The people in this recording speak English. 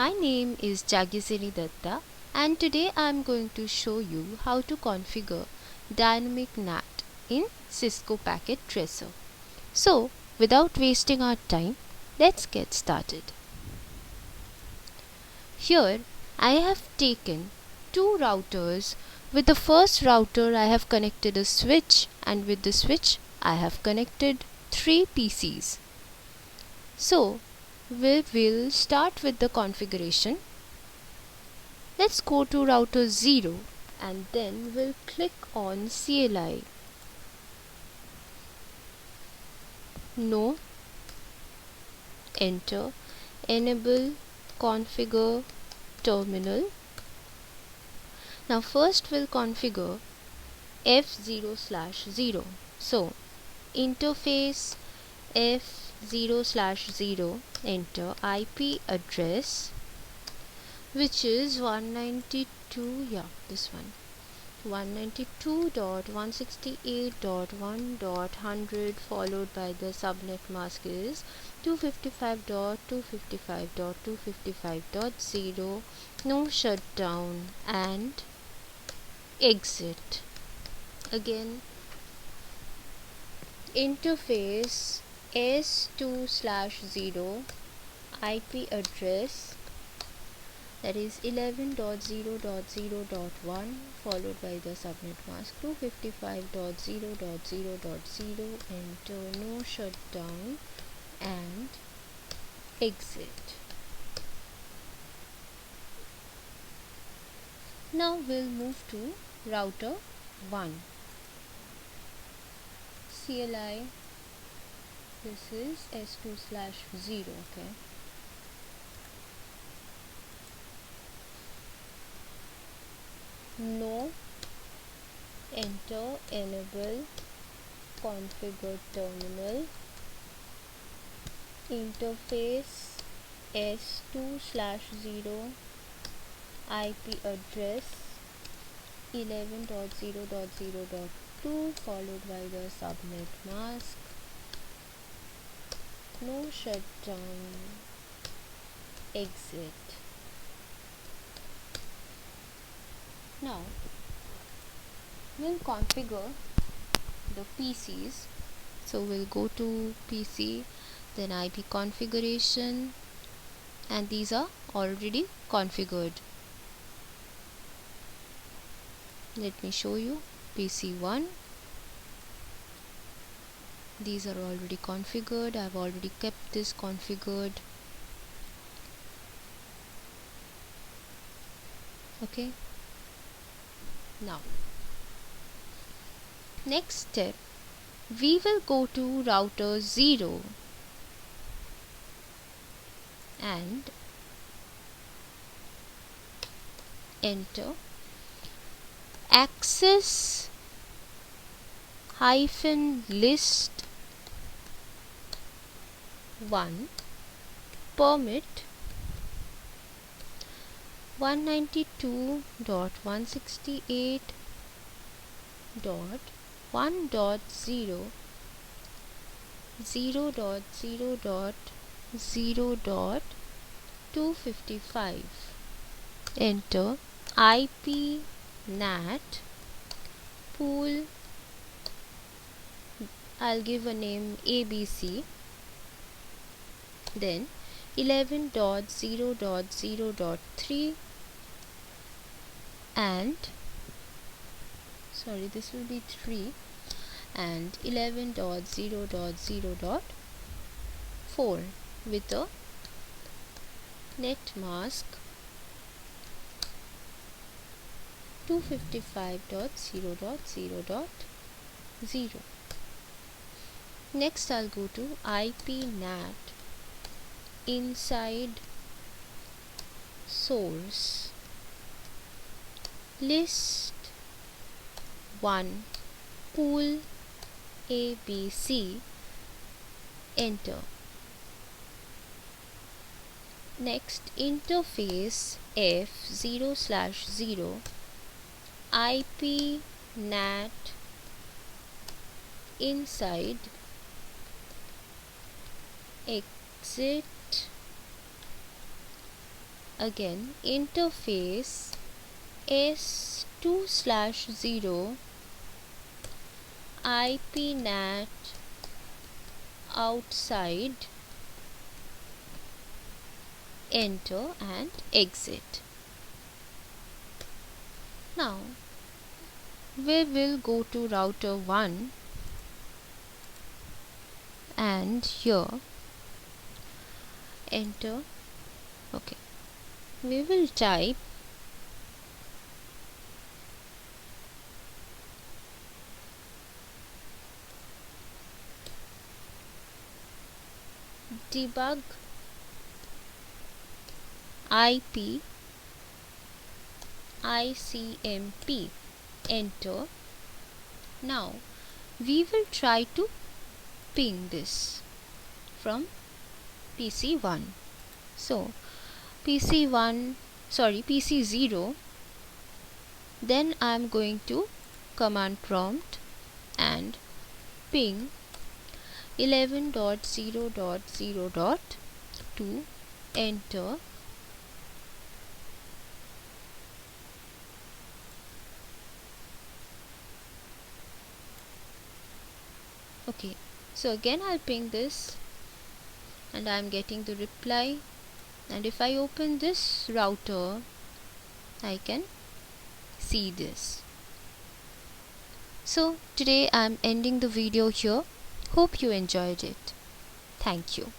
My name is Jagisini Datta and today I am going to show you how to configure Dynamic NAT in Cisco Packet Tracer. So without wasting our time, let's get started. Here I have taken two routers. With the first router I have connected a switch, and with the switch I have connected 3 PCs. So we will start with the configuration. Let's go to router 0 and then we'll click on CLI. No. Enter. Enable configure terminal. Now first we'll configure F0/0. So interface F0/0, enter IP address, which is 192.168.1.100, followed by the subnet mask is 255.255.255.0. no shutdown and exit. Again, interface S2/0, IP address, that is 11.0.0.1, followed by the subnet mask 255.0.0.0, enter, no shutdown and exit. Now we'll move to router 1. CLI, this is S2/0, okay. No. Enter. Enable configure terminal. Interface S2/0, IP address 11.0.0.2, followed by the subnet mask, no shutdown, exit. Now we'll configure the PCs. So we'll go to PC, then IP configuration, and these are already configured. Let me show you. PC1, these are already configured. I've already kept this configured. Okay. Now, next step, we will go to router 0 and enter access -list 1 permit 192.168.0.0.0.255, enter. IP NAT pool, I'll give a name ABC, then 11.0.0.3 and this will be 3 and 11.0.0.4 with a net mask 255.0.0.0. Next I'll go to IP NAT inside source list 1 pool ABC, enter. Next, interface F0/0, IP NAT inside exit again interface S2/0 IP NAT outside, enter and exit. Now we will go to router 1 and here enter. Okay, we will type debug IP ICMP, enter. Now we will try to ping this from PC1. So PC0, then I am going to command prompt and ping 11.0.0.2, enter. Okay, so again I'll ping this and I'm getting the reply, and if I open this router I can see this. So today I'm ending the video here. Hope you enjoyed it. Thank you.